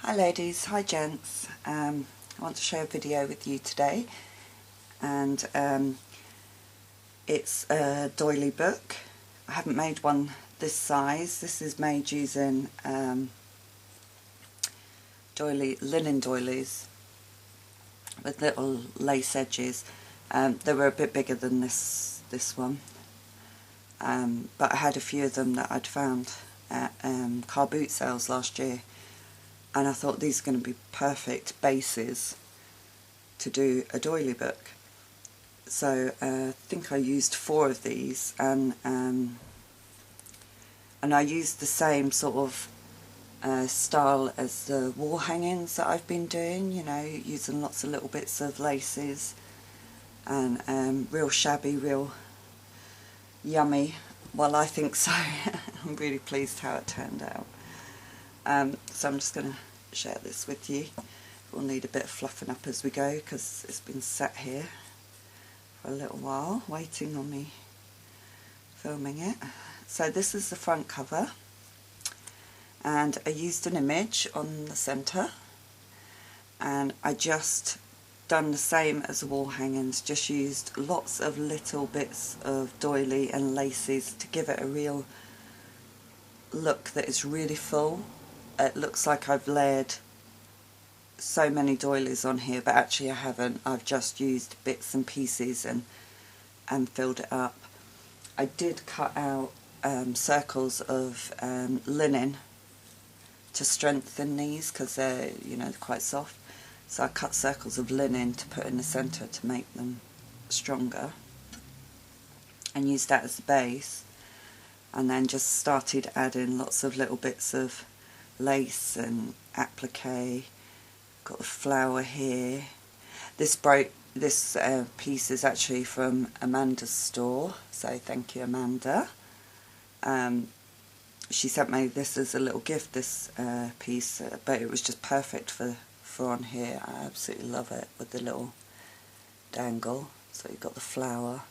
Hi ladies, hi gents. I want to share a video with you today, and it's a doily book. I haven't made one this size. This is made using linen doilies with little lace edges. They were a bit bigger than this one, but I had a few of them that I'd found at car boot sales last year. And I thought these are going to be perfect bases to do a doily book. So I think I used 4 of these, and I used the same sort of style as the wall hangings that I've been doing, you know, using lots of little bits of laces and real shabby, real yummy. Well, I think so. I'm really pleased how it turned out. So I'm just going to share this with you. We'll need a bit of fluffing up as we go because it's been sat here for a little while waiting on me filming it. So this is the front cover, and I used an image on the centre, and I just done the same as the wall hangings, just used lots of little bits of doily and laces to give it a real look that is really full. It looks like I've layered so many doilies on here, but actually I haven't. I've just used bits and pieces and filled it up. I did cut out circles of linen to strengthen these because they're, you know, quite soft. So I cut circles of linen to put in the centre to make them stronger, and used that as the base, and then just started adding lots of little bits of lace and applique. Got the flower here. This piece is actually from Amanda's store, so thank you, Amanda. She sent me this as a little gift, this piece, but it was just perfect for on here. I absolutely love it with the little dangle. So you've got the flower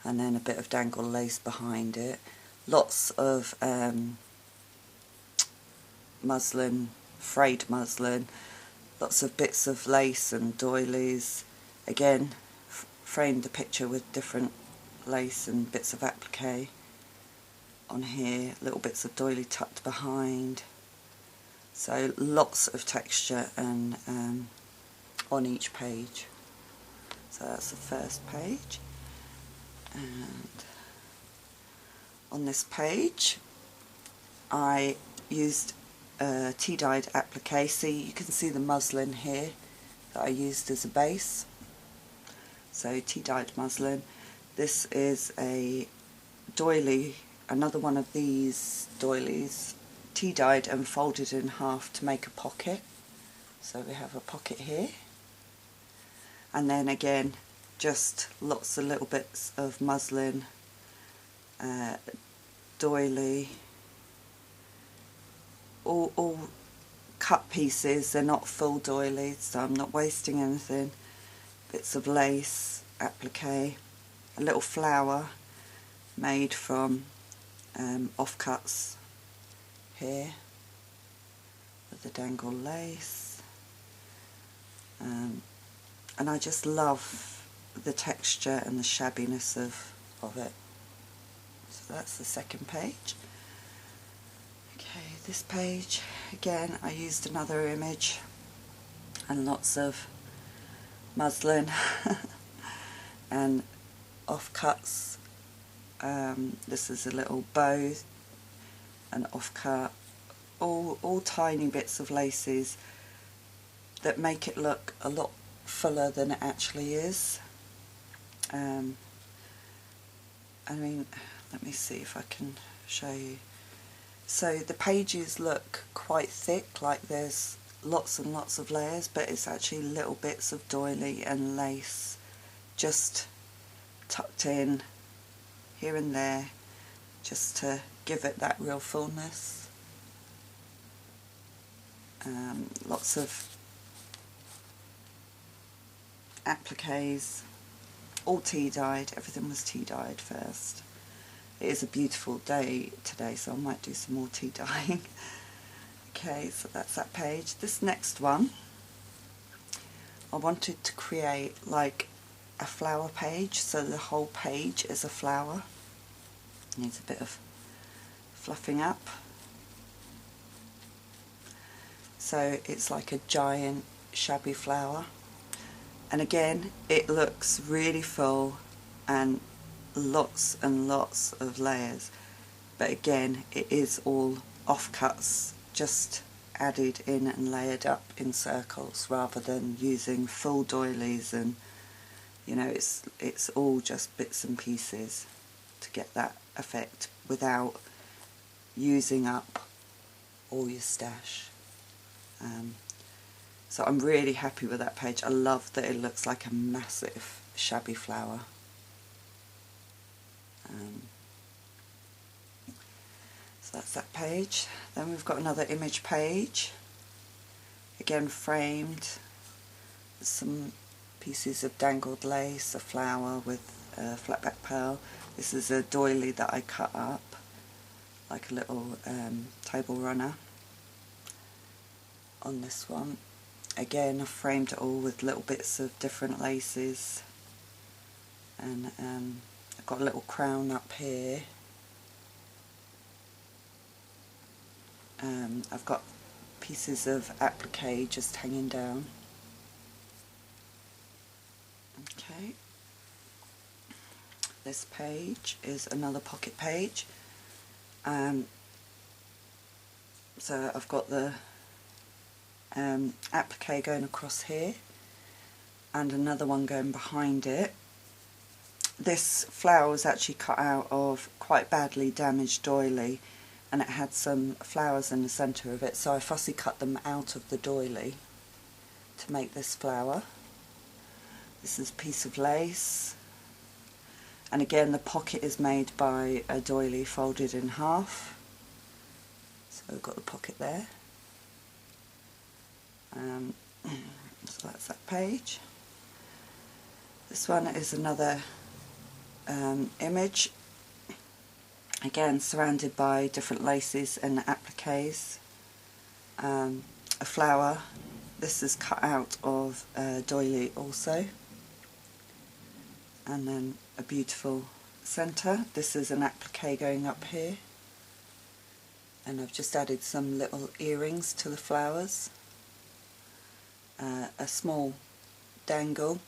and then a bit of dangle lace behind it. Lots of muslin, frayed muslin, lots of bits of lace and doilies. Again, framed the picture with different lace and bits of applique on here, little bits of doily tucked behind. So lots of texture and on each page. So that's the first page, and on this page I used tea-dyed applique. See, you can see the muslin here that I used as a base. So tea-dyed muslin. This is a doily, another one of these doilies, tea-dyed and folded in half to make a pocket. So we have a pocket here. And then again, just lots of little bits of muslin, doily, all cut pieces. They're not full doilies, so I'm not wasting anything. Bits of lace, applique, a little flower made from offcuts here with the dangle lace, and I just love the texture and the shabbiness of it. So that's the second page. Okay, this page, again, I used another image and lots of muslin and offcuts. This is a little bow, an offcut, all tiny bits of laces that make it look a lot fuller than it actually is. I mean, let me see if I can show you. So the pages look quite thick, like there's lots and lots of layers, but it's actually little bits of doily and lace just tucked in here and there, just to give it that real fullness. Lots of appliques, all tea-dyed. Everything was tea-dyed first. It is a beautiful day today, so I might do some more tea dyeing. Okay, so that's that page. This next one, I wanted to create like a flower page, so the whole page is a flower. Needs a bit of fluffing up. So it's like a giant shabby flower. And again, it looks really full and lots of layers. But again, it is all offcuts, just added in and layered up in circles rather than using full doilies, and you know, it's all just bits and pieces to get that effect without using up all your stash. So I'm really happy with that page. I love that it looks like a massive shabby flower. So that's that page. Then we've got another image page, again framed, some pieces of dangled lace, a flower with a flat back pearl. This is a doily that I cut up like a little table runner on this one. Again, I framed it all with little bits of different laces, and I've got a little crown up here. I've got pieces of applique just hanging down. Okay. This page is another pocket page. So I've got the applique going across here and another one going behind it. This flower was actually cut out of quite badly damaged doily, and it had some flowers in the centre of it, so I fussy cut them out of the doily to make this flower. This is a piece of lace, and again the pocket is made by a doily folded in half, so I've got the pocket there. So that's that page. This one is another image, again surrounded by different laces and appliques. A flower. This is cut out of a doily also, and then a beautiful centre. This is an applique going up here, and I've just added some little earrings to the flowers. A small dangle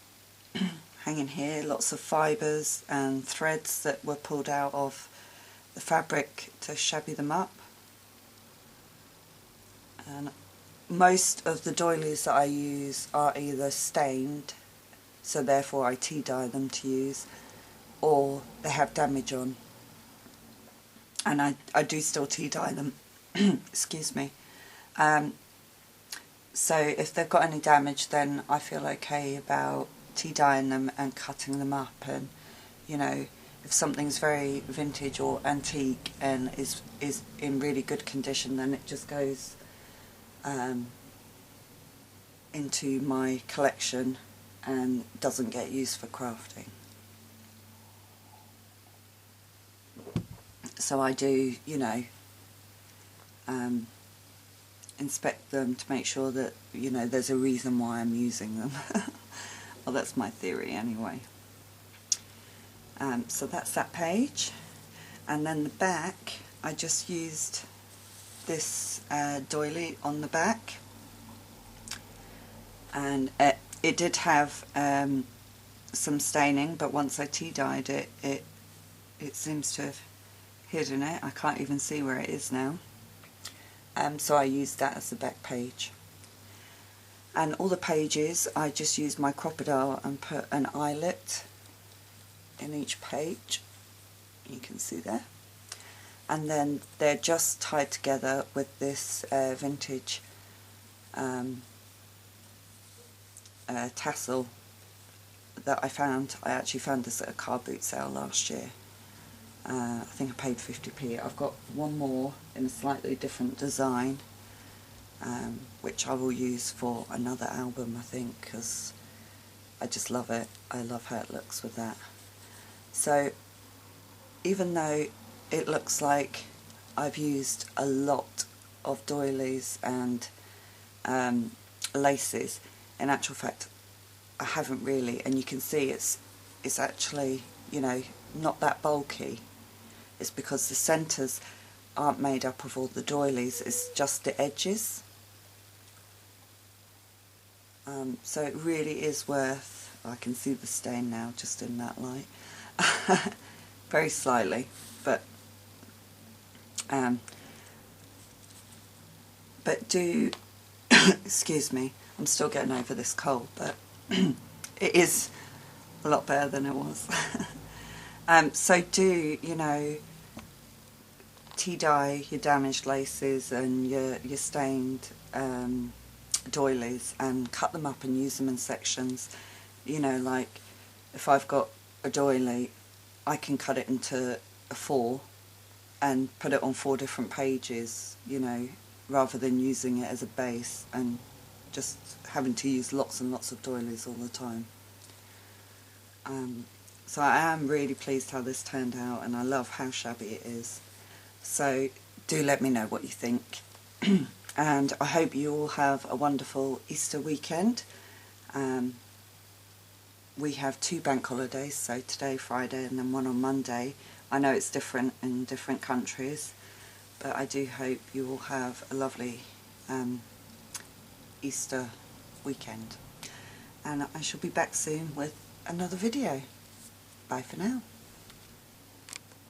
hanging here, lots of fibres and threads that were pulled out of the fabric to shabby them up. And most of the doilies that I use are either stained, so therefore I tea dye them to use, or they have damage on, and I do still tea dye them. Excuse me. So if they've got any damage, then I feel okay about tea dyeing them and cutting them up. And you know, if something's very vintage or antique and is in really good condition, then it just goes into my collection and doesn't get used for crafting. So I do, you know, inspect them to make sure that, you know, there's a reason why I'm using them. Well, that's my theory anyway. So that's that page, and then the back, I just used this doily on the back, and it did have some staining, but once I tea dyed it, it seems to have hidden it. I can't even see where it is now. So I used that as the back page. And all the pages, I just used my crocodile and put an eyelet in each page. You can see there. And then they're just tied together with this vintage tassel that I found. I actually found this at a car boot sale last year. I think I paid 50p. I've got one more in a slightly different design, which I will use for another album, I think, because I just love it. I love how it looks with that. So even though it looks like I've used a lot of doilies and laces. In actual fact, I haven't really, and you can see it's actually, you know, not that bulky. It's because the centres aren't made up of all the doilies, it's just the edges. So it really is worth, I can see the stain now just in that light, very slightly, but do, excuse me, I'm still getting over this cold, but it is a lot better than it was. So do, you know, tea dye your damaged laces and your stained doilies and cut them up and use them in sections. You know, like if I've got a doily, I can cut it into a 4 and put it on 4 different pages, you know, rather than using it as a base and just having to use lots and lots of doilies all the time. So I am really pleased how this turned out, and I love how shabby it is. So do let me know what you think. And I hope you all have a wonderful Easter weekend. We have 2 bank holidays, so today, Friday, and then one on Monday. I know it's different in different countries, but I do hope you all have a lovely Easter weekend. And I shall be back soon with another video. Bye for now.